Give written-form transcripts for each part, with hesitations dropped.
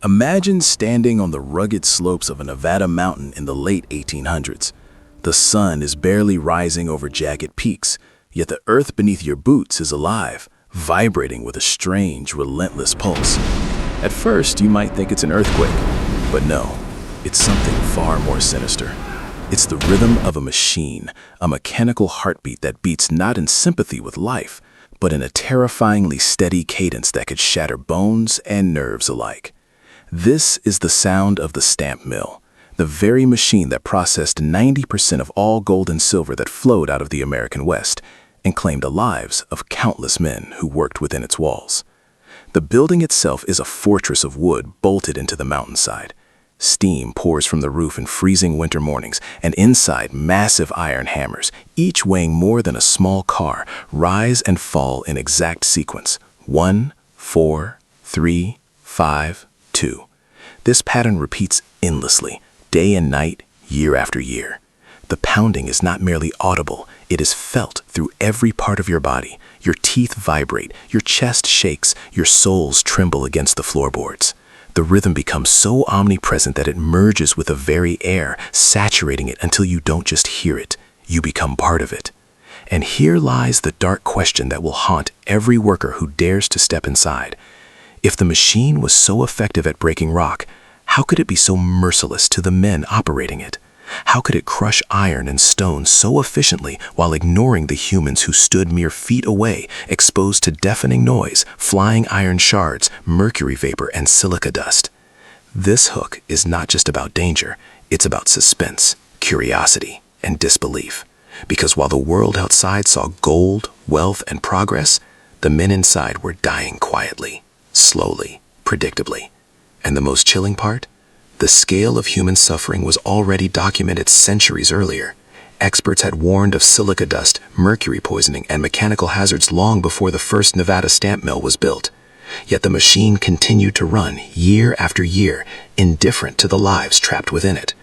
Imagine standing on the rugged slopes of a Nevada mountain in the late 1800s. The sun is barely rising over jagged peaks, yet the earth beneath your boots is alive, vibrating with a strange, relentless pulse. At first, you might think it's an earthquake, but no, it's something far more sinister. It's the rhythm of a machine, a mechanical heartbeat that beats not in sympathy with life, but in a terrifyingly steady cadence that could shatter bones and nerves alike. This is the sound of the stamp mill, the very machine that processed 90% of all gold and silver that flowed out of the American West and claimed the lives of countless men who worked within its walls. The building itself is a fortress of wood bolted into the mountainside. Steam pours from the roof in freezing winter mornings, and inside massive iron hammers, each weighing more than a small car, rise and fall in exact sequence. 1, 4, 3, 5, 2. This pattern repeats endlessly, day and night, year after year. The pounding is not merely audible, it is felt through every part of your body. Your teeth vibrate, your chest shakes, your soles tremble against the floorboards. The rhythm becomes so omnipresent that it merges with the very air, saturating it until you don't just hear it, you become part of it. And here lies the dark question that will haunt every worker who dares to step inside. If the machine was so effective at breaking rock, how could it be so merciless to the men operating it? How could it crush iron and stone so efficiently while ignoring the humans who stood mere feet away, exposed to deafening noise, flying iron shards, mercury vapor, and silica dust? This hook is not just about danger, it's about suspense, curiosity, and disbelief. Because while the world outside saw gold, wealth, and progress, the men inside were dying quietly, slowly, predictably. And the most chilling part? The scale of human suffering was already documented centuries earlier. Experts had warned of silica dust, mercury poisoning, and mechanical hazards long before the first Nevada stamp mill was built. Yet the machine continued to run year after year, indifferent to the lives trapped within it.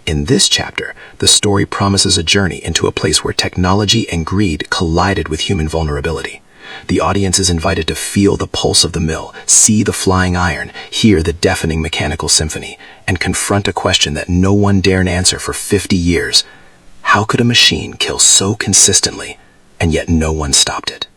In this chapter, the story promises a journey into a place where technology and greed collided with human vulnerability. The audience is invited to feel the pulse of the mill, see the flying iron, hear the deafening mechanical symphony, and confront a question that no one dared answer for 50 years. How could a machine kill so consistently, and yet no one stopped it?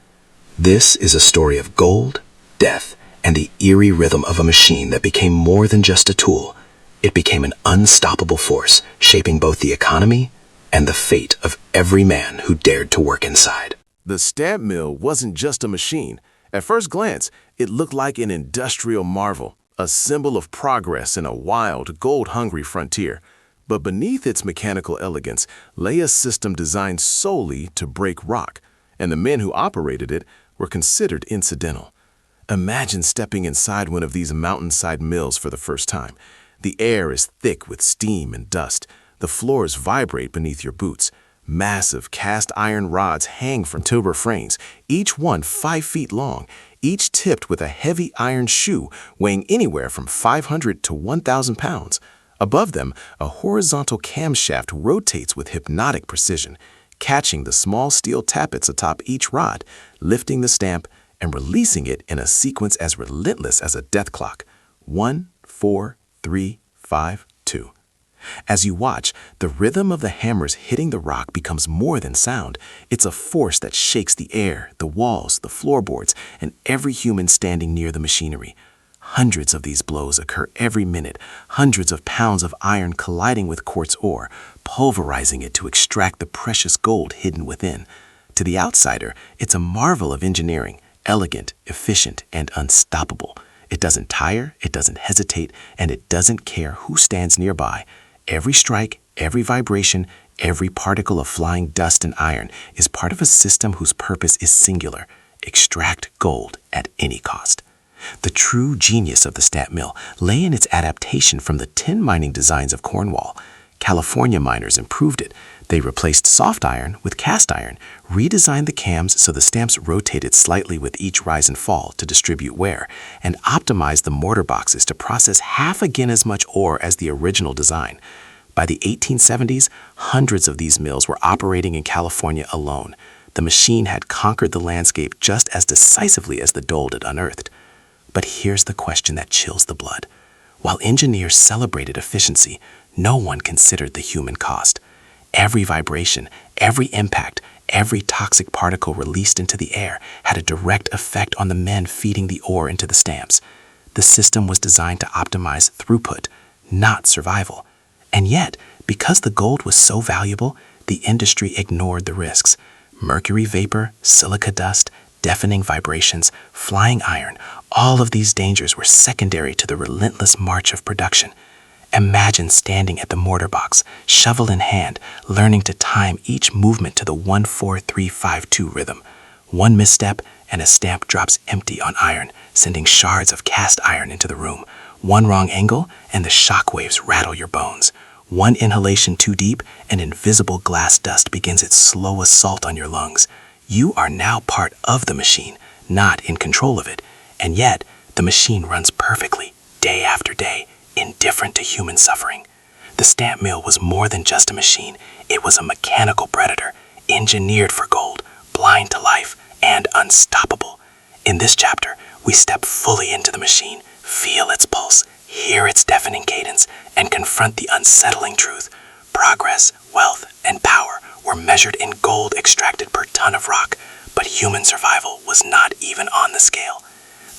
This is a story of gold, death, and the eerie rhythm of a machine that became more than just a tool. It became an unstoppable force, shaping both the economy and the fate of every man who dared to work inside. The stamp mill wasn't just a machine. At first glance, it looked like an industrial marvel, a symbol of progress in a wild, gold-hungry frontier. But beneath its mechanical elegance lay a system designed solely to break rock, and the men who operated it were considered incidental. Imagine stepping inside one of these mountainside mills for the first time. The air is thick with steam and dust. The floors vibrate beneath your boots. Massive cast iron rods hang from timber frames, each one 5 feet long, each tipped with a heavy iron shoe weighing anywhere from 500 to 1,000 pounds. Above them, a horizontal camshaft rotates with hypnotic precision, catching the small steel tappets atop each rod, lifting the stamp and releasing it in a sequence as relentless as a death clock. 1, 4, 3, 5, 2. As you watch, the rhythm of the hammers hitting the rock becomes more than sound. It's a force that shakes the air, the walls, the floorboards, and every human standing near the machinery. Hundreds of these blows occur every minute, hundreds of pounds of iron colliding with quartz ore, pulverizing it to extract the precious gold hidden within. To the outsider, it's a marvel of engineering, elegant, efficient, and unstoppable. It doesn't tire, it doesn't hesitate, and it doesn't care who stands nearby. Every strike, every vibration, every particle of flying dust and iron is part of a system whose purpose is singular: extract gold at any cost. The true genius of the stamp mill lay in its adaptation from the tin mining designs of Cornwall. California miners improved it. They replaced soft iron with cast iron, redesigned the cams so the stamps rotated slightly with each rise and fall to distribute wear, and optimized the mortar boxes to process half again as much ore as the original design. By the 1870s, hundreds of these mills were operating in California alone. The machine had conquered the landscape just as decisively as the gold it unearthed. But here's the question that chills the blood. While engineers celebrated efficiency, no one considered the human cost. Every vibration, every impact, every toxic particle released into the air had a direct effect on the men feeding the ore into the stamps. The system was designed to optimize throughput, not survival. And yet, because the gold was so valuable, the industry ignored the risks. Mercury vapor, silica dust, deafening vibrations, flying iron, all of these dangers were secondary to the relentless march of production. Imagine standing at the mortar box, shovel in hand, learning to time each movement to the 1-4-3-5-2 rhythm. One misstep and a stamp drops empty on iron, sending shards of cast iron into the room. One wrong angle and the shock waves rattle your bones. One inhalation too deep and invisible glass dust begins its slow assault on your lungs. You are now part of the machine, not in control of it. And yet, the machine runs perfectly, day after day, indifferent to human suffering. The stamp mill was more than just a machine. It was a mechanical predator, engineered for gold, blind to life, and unstoppable. In this chapter, we step fully into the machine, feel its pulse, hear its deafening cadence, and confront the unsettling truth. Progress, wealth, and power were measured in gold extracted per ton of rock, but human survival was not even on the scale.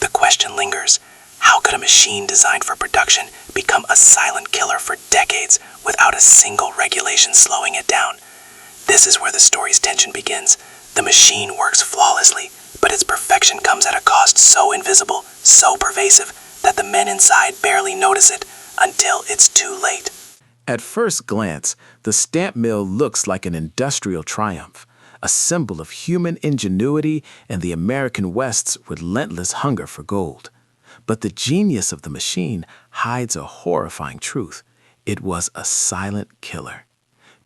The question lingers: how could a machine designed for production become a silent killer for decades without a single regulation slowing it down? This is where the story's tension begins. The machine works flawlessly, but its perfection comes at a cost so invisible, so pervasive, that the men inside barely notice it until it's too late. At first glance, the stamp mill looks like an industrial triumph, a symbol of human ingenuity and the American West's relentless hunger for gold. But the genius of the machine hides a horrifying truth. It was a silent killer.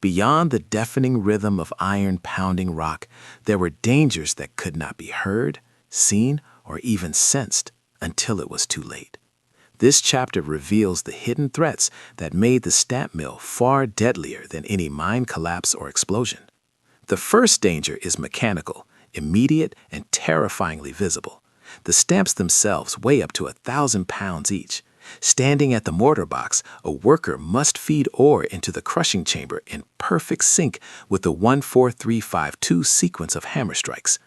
Beyond the deafening rhythm of iron pounding rock, there were dangers that could not be heard, seen, or even sensed until it was too late. This chapter reveals the hidden threats that made the stamp mill far deadlier than any mine collapse or explosion. The first danger is mechanical, immediate, and terrifyingly visible. The stamps themselves weigh up to 1,000 pounds each. Standing at the mortar box, a worker must feed ore into the crushing chamber in perfect sync with the 1-4-3-5-2 sequence of hammer strikes.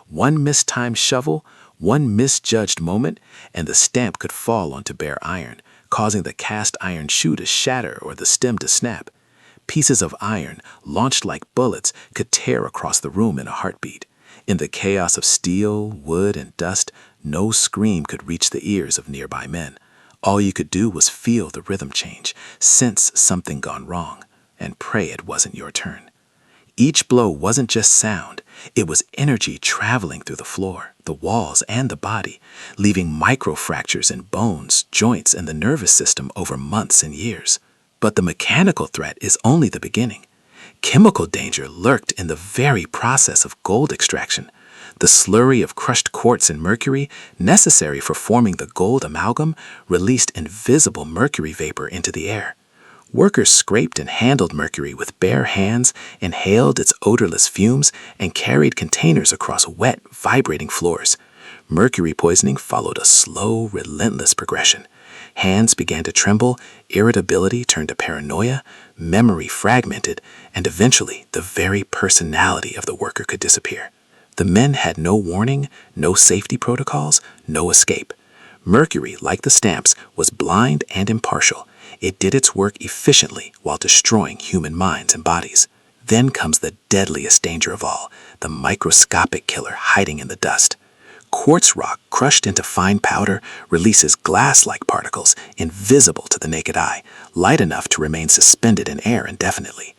One mistimed shovel, one misjudged moment, and the stamp could fall onto bare iron, causing the cast iron shoe to shatter or the stem to snap. Pieces of iron, launched like bullets, could tear across the room in a heartbeat. In the chaos of steel, wood, and dust, no scream could reach the ears of nearby men. All you could do was feel the rhythm change, sense something gone wrong, and pray it wasn't your turn. Each blow wasn't just sound, it was energy traveling through the floor, the walls, and the body, leaving microfractures in bones, joints, and the nervous system over months and years. But the mechanical threat is only the beginning. Chemical danger lurked in the very process of gold extraction. The slurry of crushed quartz and mercury, necessary for forming the gold amalgam, released invisible mercury vapor into the air. Workers scraped and handled mercury with bare hands, inhaled its odorless fumes, and carried containers across wet, vibrating floors. Mercury poisoning followed a slow, relentless progression. Hands began to tremble, irritability turned to paranoia, memory fragmented, and eventually the very personality of the worker could disappear. The men had no warning, no safety protocols, no escape. Mercury, like the stamps, was blind and impartial. It did its work efficiently while destroying human minds and bodies. Then comes the deadliest danger of all, the microscopic killer hiding in the dust. Quartz rock crushed into fine powder releases glass-like particles invisible to the naked eye, light enough to remain suspended in air indefinitely.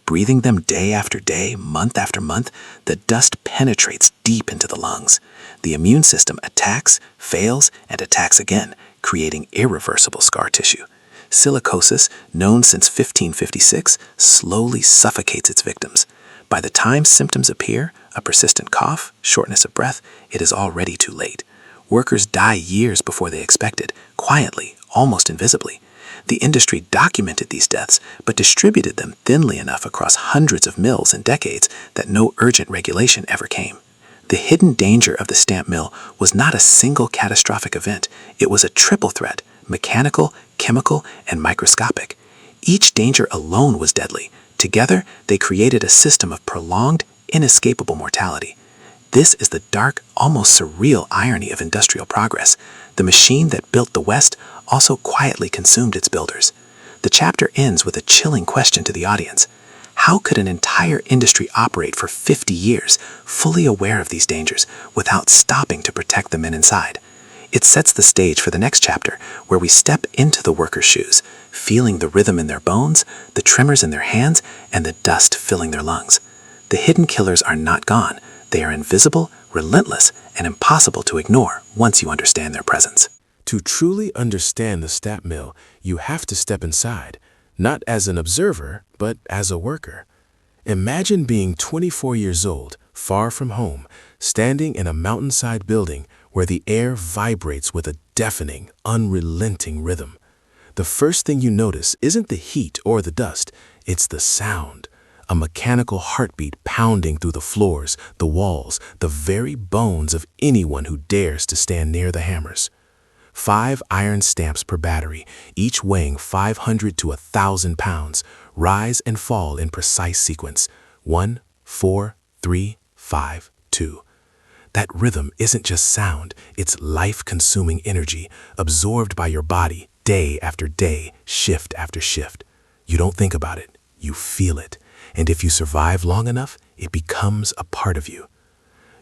Breathing them day after day, month after month, the dust penetrates deep into the lungs. The immune system attacks, fails, and attacks again, creating irreversible scar tissue. Silicosis, known since 1556, slowly suffocates its victims. By the time symptoms appear, a persistent cough, shortness of breath, it is already too late. Workers die years before they expected, quietly, almost invisibly. The industry documented these deaths, but distributed them thinly enough across hundreds of mills in decades that no urgent regulation ever came. The hidden danger of the stamp mill was not a single catastrophic event. It was a triple threat: mechanical, chemical and microscopic. Each danger alone was deadly. Together, they created a system of prolonged, inescapable mortality. This is the dark, almost surreal irony of industrial progress. The machine that built the West also quietly consumed its builders. The chapter ends with a chilling question to the audience. How could an entire industry operate for 50 years, fully aware of these dangers, without stopping to protect the men inside? It sets the stage for the next chapter, where we step into the workers' shoes, feeling the rhythm in their bones, the tremors in their hands, and the dust filling their lungs. The hidden killers are not gone. They are invisible, relentless, and impossible to ignore once you understand their presence. To truly understand the stamp mill, you have to step inside, not as an observer, but as a worker. Imagine being 24 years old, far from home, standing in a mountainside building where the air vibrates with a deafening, unrelenting rhythm. The first thing you notice isn't the heat or the dust, it's the sound. A mechanical heartbeat pounding through the floors, the walls, the very bones of anyone who dares to stand near the hammers. 5 iron stamps per battery, each weighing 500 to 1,000 pounds, rise and fall in precise sequence. 1, 4, 3, 5, 2. That rhythm isn't just sound, it's life-consuming energy, absorbed by your body day after day, shift after shift. You don't think about it, you feel it. And if you survive long enough, it becomes a part of you.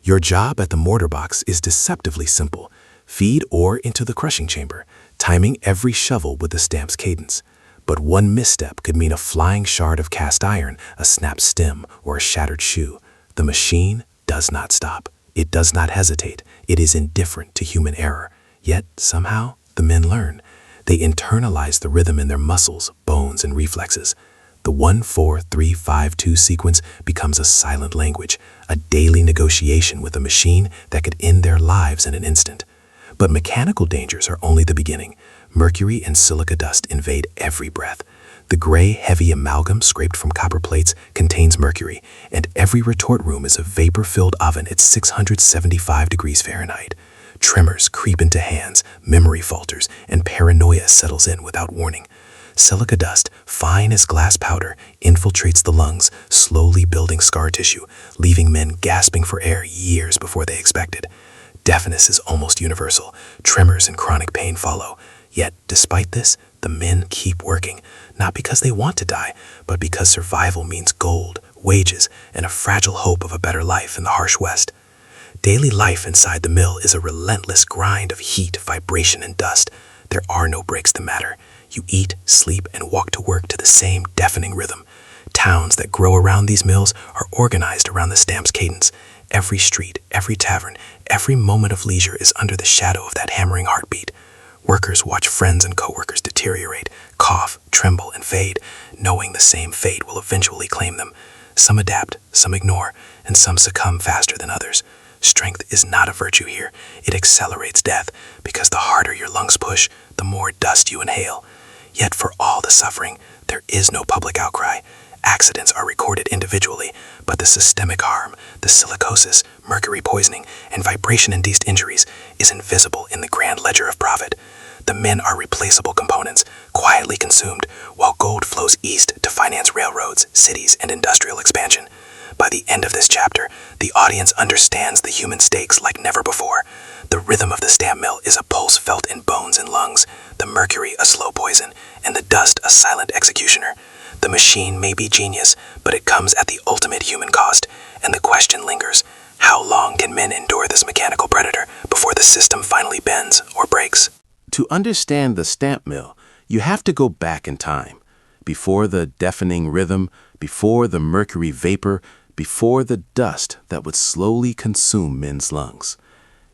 Your job at the mortar box is deceptively simple. Feed ore into the crushing chamber, timing every shovel with the stamp's cadence. But one misstep could mean a flying shard of cast iron, a snapped stem, or a shattered shoe. The machine does not stop. It does not hesitate. It is indifferent to human error. Yet, somehow, the men learn. They internalize the rhythm in their muscles, bones, and reflexes. The 1, 4, 3, 5, 2 sequence becomes a silent language, a daily negotiation with a machine that could end their lives in an instant. But mechanical dangers are only the beginning. Mercury and silica dust invade every breath. The gray, heavy amalgam scraped from copper plates contains mercury, and every retort room is a vapor-filled oven at 675 degrees Fahrenheit. Tremors creep into hands, memory falters, and paranoia settles in without warning. Silica dust, fine as glass powder, infiltrates the lungs, slowly building scar tissue, leaving men gasping for air years before they expected. Deafness is almost universal. Tremors and chronic pain follow. Yet, despite this, the men keep working, not because they want to die, but because survival means gold, wages, and a fragile hope of a better life in the harsh West. Daily life inside the mill is a relentless grind of heat, vibration, and dust. There are no breaks that matter. You eat, sleep, and walk to work to the same deafening rhythm. Towns that grow around these mills are organized around the stamp's cadence. Every street, every tavern, every moment of leisure is under the shadow of that hammering heartbeat. Workers watch friends and coworkers deteriorate, cough, tremble, and fade, knowing the same fate will eventually claim them. Some adapt, some ignore, and some succumb faster than others. Strength is not a virtue here. It accelerates death, because the harder your lungs push, the more dust you inhale. Yet for all the suffering, there is no public outcry. Accidents are recorded individually, but the systemic harm, the silicosis, mercury poisoning, and vibration-induced injuries is invisible in the grand ledger of profit. The men are replaceable components, quietly consumed, while gold flows east to finance railroads, cities, and industrial expansion. By the end of this chapter, the audience understands the human stakes like never before. The rhythm of the stamp mill is a pulse felt in bones and lungs, the mercury a slow poison, and the dust a silent executioner. The machine may be genius, but it comes at the ultimate human cost, and the question lingers: how long can men endure this mechanical predator before the system finally bends or breaks? To understand the stamp mill, you have to go back in time, before the deafening rhythm, before the mercury vapor, before the dust that would slowly consume men's lungs.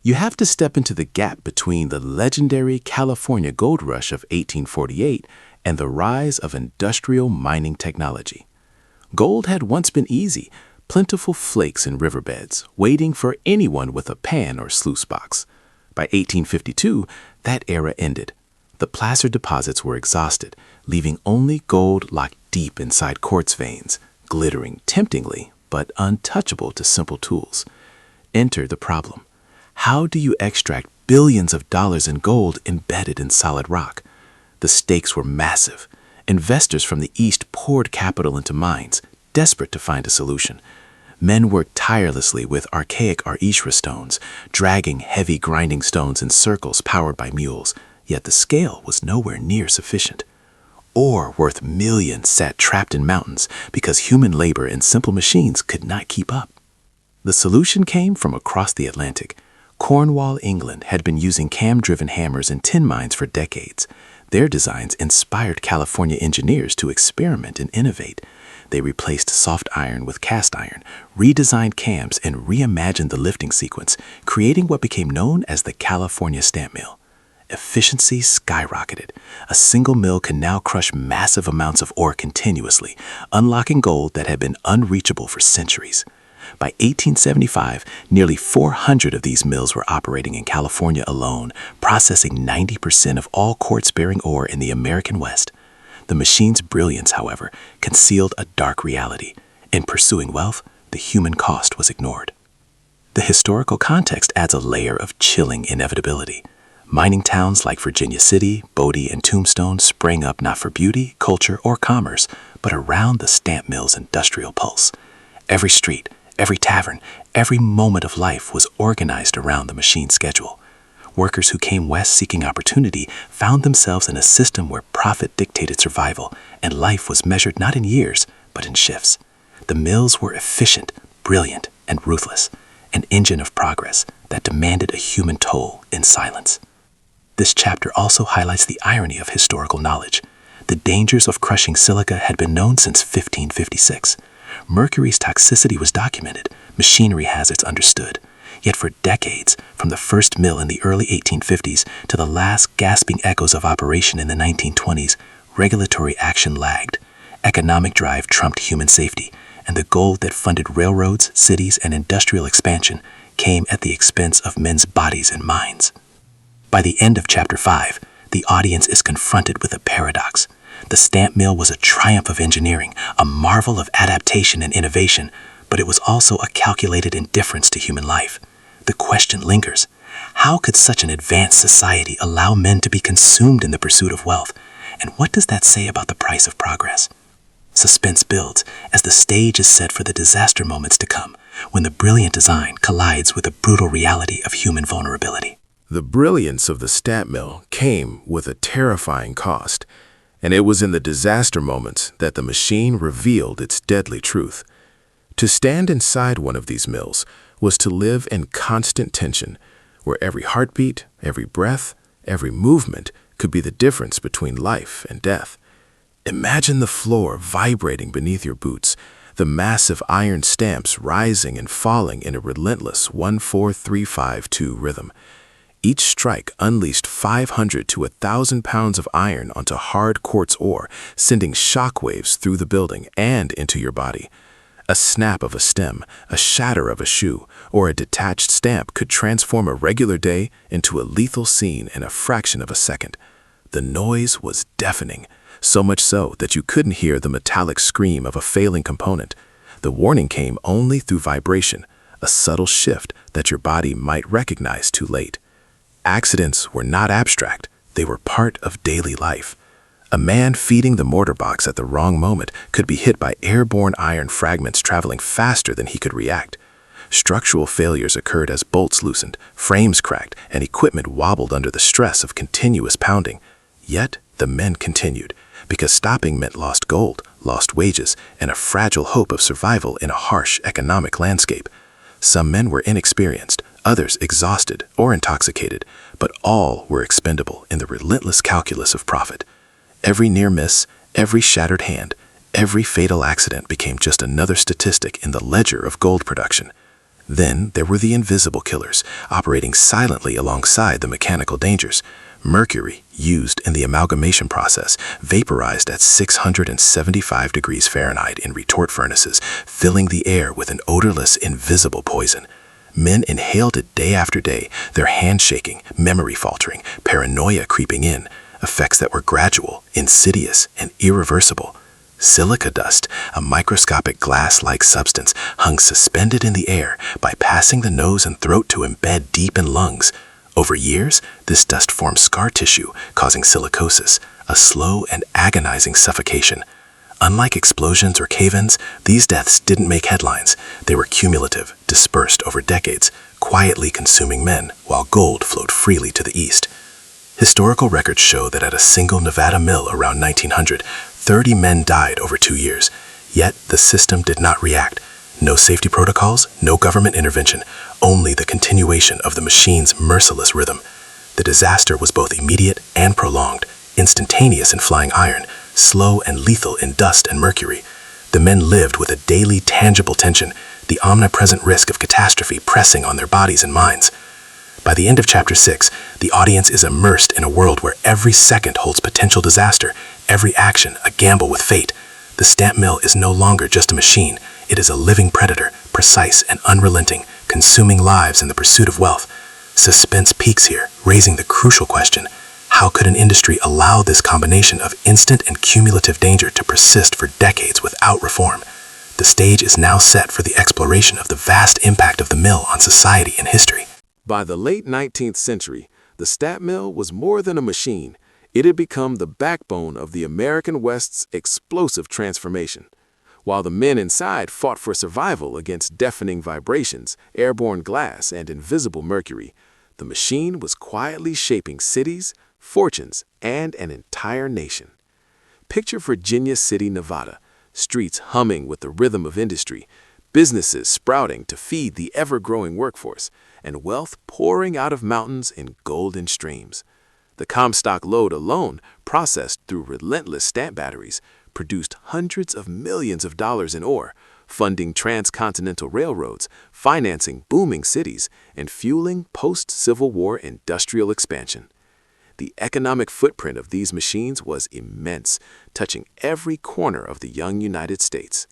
You have to step into the gap between the legendary California gold rush of 1848 and the rise of industrial mining technology. Gold had once been easy, plentiful flakes in riverbeds, waiting for anyone with a pan or sluice box. By 1852, that era ended. The placer deposits were exhausted, leaving only gold locked deep inside quartz veins, glittering temptingly but untouchable to simple tools. Enter the problem. How do you extract billions of dollars in gold embedded in solid rock? The stakes were massive. Investors from the East poured capital into mines, desperate to find a solution. Men worked tirelessly with archaic Arishra stones, dragging heavy grinding stones in circles powered by mules, yet the scale was nowhere near sufficient. Ore worth millions sat trapped in mountains because human labor and simple machines could not keep up. The solution came from across the Atlantic. Cornwall, England, had been using cam-driven hammers in tin mines for decades. Their designs inspired California engineers to experiment and innovate. They replaced soft iron with cast iron, redesigned cams, and reimagined the lifting sequence, creating what became known as the California stamp mill. Efficiency skyrocketed. A single mill can now crush massive amounts of ore continuously, unlocking gold that had been unreachable for centuries. By 1875, nearly 400 of these mills were operating in California alone, processing 90% of all quartz-bearing ore in the American West. The machine's brilliance, however, concealed a dark reality. In pursuing wealth, the human cost was ignored. The historical context adds a layer of chilling inevitability. Mining towns like Virginia City, Bodie, and Tombstone sprang up not for beauty, culture, or commerce, but around the stamp mill's industrial pulse. Every street, every tavern, every moment of life was organized around the machine's schedule. Workers who came west seeking opportunity found themselves in a system where profit dictated survival, and life was measured not in years, but in shifts. The mills were efficient, brilliant, and ruthless, an engine of progress that demanded a human toll in silence. This chapter also highlights the irony of historical knowledge. The dangers of crushing silica had been known since 1556. Mercury's toxicity was documented, machinery hazards understood. Yet for decades, from the first mill in the early 1850s to the last gasping echoes of operation in the 1920s, regulatory action lagged. Economic drive trumped human safety, and the gold that funded railroads, cities, and industrial expansion came at the expense of men's bodies and minds. By the end of Chapter 5, the audience is confronted with a paradox. The stamp mill was a triumph of engineering, a marvel of adaptation and innovation, but it was also a calculated indifference to human life. The question lingers: how could such an advanced society allow men to be consumed in the pursuit of wealth? And what does that say about the price of progress? Suspense builds as the stage is set for the disaster moments to come, when the brilliant design collides with the brutal reality of human vulnerability. The brilliance of the stamp mill came with a terrifying cost, and it was in the disaster moments that the machine revealed its deadly truth. To stand inside one of these mills was to live in constant tension, where every heartbeat, every breath, every movement could be the difference between life and death. Imagine the floor vibrating beneath your boots, the massive iron stamps rising and falling in a relentless 1-4-3-5-2 rhythm. Each strike unleashed 500 to 1,000 pounds of iron onto hard quartz ore, sending shockwaves through the building and into your body. A snap of a stem, a shatter of a shoe, or a detached stamp could transform a regular day into a lethal scene in a fraction of a second. The noise was deafening, so much so that you couldn't hear the metallic scream of a failing component. The warning came only through vibration, a subtle shift that your body might recognize too late. Accidents were not abstract, they were part of daily life. A man feeding the mortar box at the wrong moment could be hit by airborne iron fragments traveling faster than he could react. Structural failures occurred as bolts loosened, frames cracked, and equipment wobbled under the stress of continuous pounding. Yet the men continued, because stopping meant lost gold, lost wages, and a fragile hope of survival in a harsh economic landscape. Some men were inexperienced, others exhausted or intoxicated, but all were expendable in the relentless calculus of profit. Every near miss, every shattered hand, every fatal accident became just another statistic in the ledger of gold production. Then there were the invisible killers, operating silently alongside the mechanical dangers. Mercury, used in the amalgamation process, vaporized at 675 degrees Fahrenheit in retort furnaces, filling the air with an odorless, invisible poison. Men inhaled it day after day, their hands shaking, memory faltering, paranoia creeping in, effects that were gradual, insidious, and irreversible. Silica dust, a microscopic glass-like substance, hung suspended in the air, bypassing the nose and throat to embed deep in lungs. Over years, this dust formed scar tissue, causing silicosis, a slow and agonizing suffocation. Unlike explosions or cave-ins, these deaths didn't make headlines. They were cumulative, dispersed over decades, quietly consuming men, while gold flowed freely to the east. Historical records show that at a single Nevada mill around 1900, 30 men died over 2 years. Yet the system did not react. No safety protocols, no government intervention, only the continuation of the machine's merciless rhythm. The disaster was both immediate and prolonged, instantaneous in flying iron, slow and lethal in dust and mercury. The men lived with a daily tangible tension, the omnipresent risk of catastrophe pressing on their bodies and minds. By the end of Chapter 6, the audience is immersed in a world where every second holds potential disaster, every action a gamble with fate. The stamp mill is no longer just a machine. It is a living predator, precise and unrelenting, consuming lives in the pursuit of wealth. Suspense peaks here, raising the crucial question: how could an industry allow this combination of instant and cumulative danger to persist for decades without reform? The stage is now set for the exploration of the vast impact of the mill on society and history. By the late 19th century, the stamp mill was more than a machine. It had become the backbone of the American West's explosive transformation. While the men inside fought for survival against deafening vibrations, airborne glass, and invisible mercury, the machine was quietly shaping cities, fortunes, and an entire nation. Picture Virginia City, Nevada, streets humming with the rhythm of industry, businesses sprouting to feed the ever-growing workforce, and wealth pouring out of mountains in golden streams. The Comstock lode alone, processed through relentless stamp batteries, produced hundreds of millions of dollars in ore, funding transcontinental railroads, financing booming cities, and fueling post-Civil War industrial expansion. The economic footprint of these machines was immense, touching every corner of the young United States.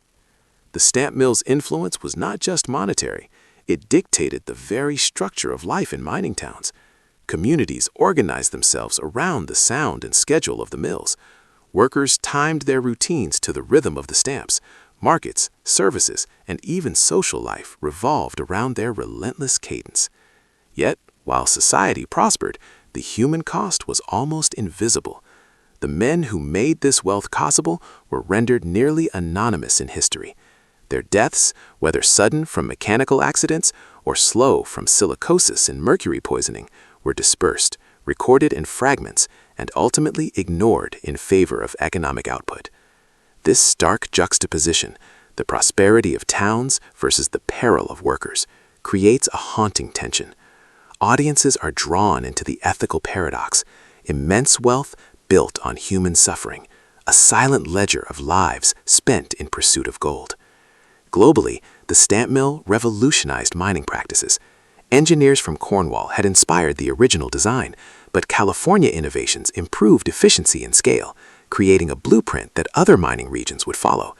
The stamp mill's influence was not just monetary. It dictated the very structure of life in mining towns. Communities organized themselves around the sound and schedule of the mills. Workers timed their routines to the rhythm of the stamps. Markets, services, and even social life revolved around their relentless cadence. Yet, while society prospered, the human cost was almost invisible. The men who made this wealth possible were rendered nearly anonymous in history. Their deaths, whether sudden from mechanical accidents or slow from silicosis and mercury poisoning, were dispersed, recorded in fragments, and ultimately ignored in favor of economic output. This stark juxtaposition, the prosperity of towns versus the peril of workers, creates a haunting tension. Audiences are drawn into the ethical paradox: immense wealth built on human suffering, a silent ledger of lives spent in pursuit of gold. Globally, the stamp mill revolutionized mining practices. Engineers from Cornwall had inspired the original design, but California innovations improved efficiency and scale, creating a blueprint that other mining regions would follow.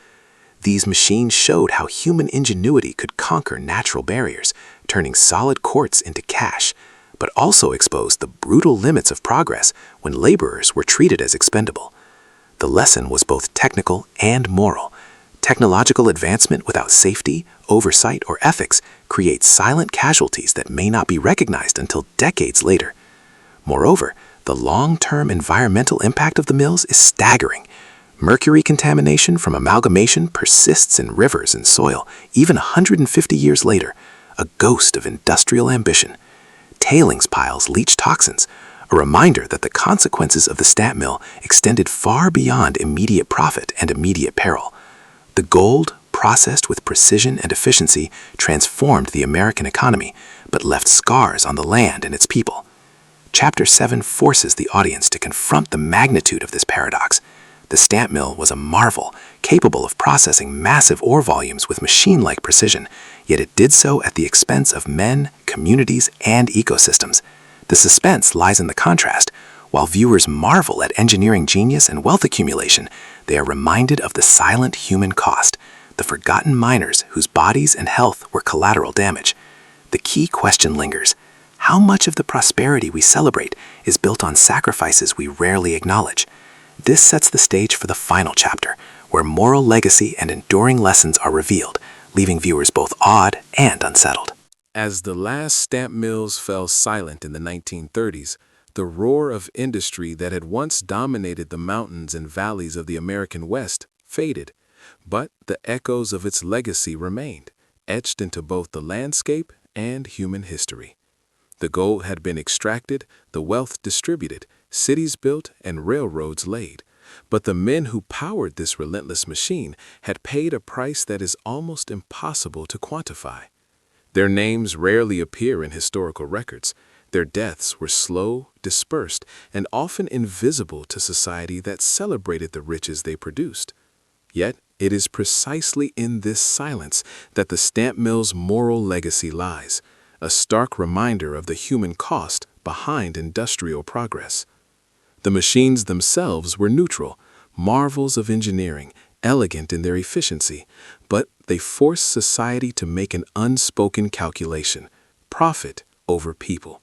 These machines showed how human ingenuity could conquer natural barriers, turning solid quartz into cash, but also exposed the brutal limits of progress when laborers were treated as expendable. The lesson was both technical and moral. Technological advancement without safety, oversight, or ethics creates silent casualties that may not be recognized until decades later. Moreover, the long-term environmental impact of the mills is staggering. Mercury contamination from amalgamation persists in rivers and soil even 150 years later, a ghost of industrial ambition. Tailings piles leach toxins, a reminder that the consequences of the stamp mill extended far beyond immediate profit and immediate peril. The gold, processed with precision and efficiency, transformed the American economy, but left scars on the land and its people. Chapter 7 forces the audience to confront the magnitude of this paradox. The stamp mill was a marvel, capable of processing massive ore volumes with machine-like precision, yet it did so at the expense of men, communities, and ecosystems. The suspense lies in the contrast. While viewers marvel at engineering genius and wealth accumulation, they are reminded of the silent human cost, the forgotten miners whose bodies and health were collateral damage. The key question lingers: how much of the prosperity we celebrate is built on sacrifices we rarely acknowledge? This sets the stage for the final chapter, where moral legacy and enduring lessons are revealed, leaving viewers both awed and unsettled. As the last stamp mills fell silent in the 1930s, The roar of industry that had once dominated the mountains and valleys of the American West faded, but the echoes of its legacy remained, etched into both the landscape and human history. The gold had been extracted, the wealth distributed, cities built, and railroads laid. But the men who powered this relentless machine had paid a price that is almost impossible to quantify. Their names rarely appear in historical records. Their deaths were slow, dispersed, and often invisible to society that celebrated the riches they produced. Yet, it is precisely in this silence that the stamp mill's moral legacy lies, a stark reminder of the human cost behind industrial progress. The machines themselves were neutral, marvels of engineering, elegant in their efficiency, but they forced society to make an unspoken calculation: profit over people.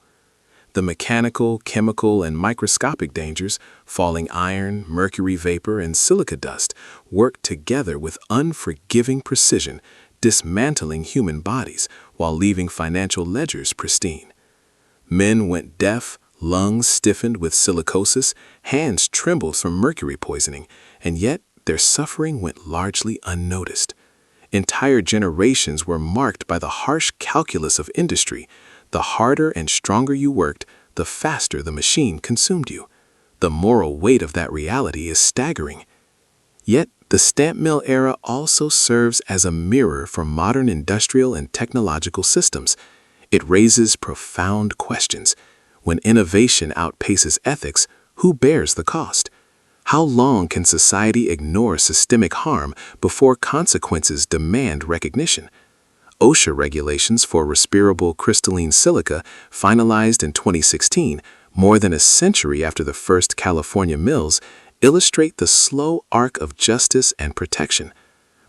The mechanical, chemical, and microscopic dangers, falling iron, mercury vapor, and silica dust, worked together with unforgiving precision, dismantling human bodies while leaving financial ledgers pristine. Men went deaf, lungs stiffened with silicosis, hands trembled from mercury poisoning, and yet their suffering went largely unnoticed. Entire generations were marked by the harsh calculus of industry. The harder and stronger you worked, the faster the machine consumed you. The moral weight of that reality is staggering. Yet, the stamp mill era also serves as a mirror for modern industrial and technological systems. It raises profound questions. When innovation outpaces ethics, who bears the cost? How long can society ignore systemic harm before consequences demand recognition? OSHA regulations for respirable crystalline silica, finalized in 2016, more than a century after the first California mills, illustrate the slow arc of justice and protection.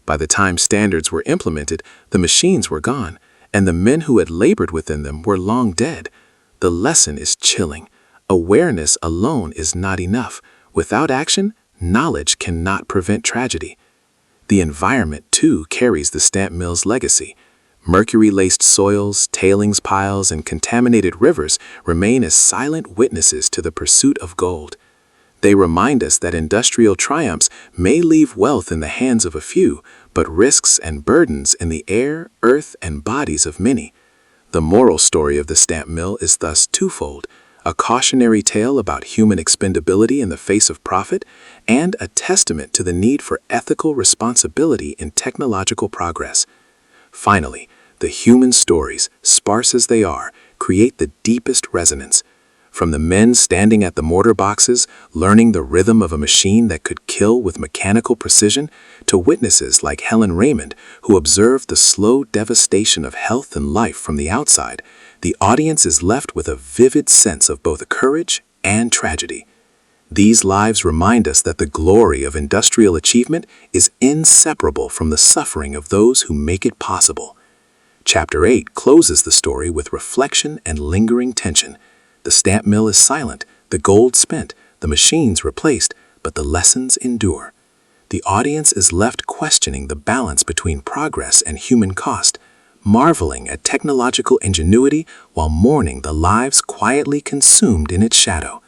By the time standards were implemented, the machines were gone, and the men who had labored within them were long dead. The lesson is chilling. Awareness alone is not enough. Without action, knowledge cannot prevent tragedy. The environment, too, carries the stamp mill's legacy. Mercury-laced soils, tailings piles, and contaminated rivers remain as silent witnesses to the pursuit of gold. They remind us that industrial triumphs may leave wealth in the hands of a few, but risks and burdens in the air, earth, and bodies of many. The moral story of the stamp mill is thus twofold: a cautionary tale about human expendability in the face of profit, and a testament to the need for ethical responsibility in technological progress. Finally, the human stories, sparse as they are, create the deepest resonance. From the men standing at the mortar boxes, learning the rhythm of a machine that could kill with mechanical precision, to witnesses like Helen Raymond, who observed the slow devastation of health and life from the outside, the audience is left with a vivid sense of both courage and tragedy. These lives remind us that the glory of industrial achievement is inseparable from the suffering of those who make it possible. Chapter 8 closes the story with reflection and lingering tension. The stamp mill is silent, the gold spent, the machines replaced, but the lessons endure. The audience is left questioning the balance between progress and human cost, marveling at technological ingenuity while mourning the lives quietly consumed in its shadow.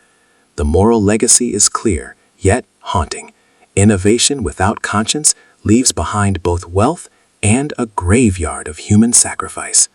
The moral legacy is clear, yet haunting. Innovation without conscience leaves behind both wealth and a graveyard of human sacrifice.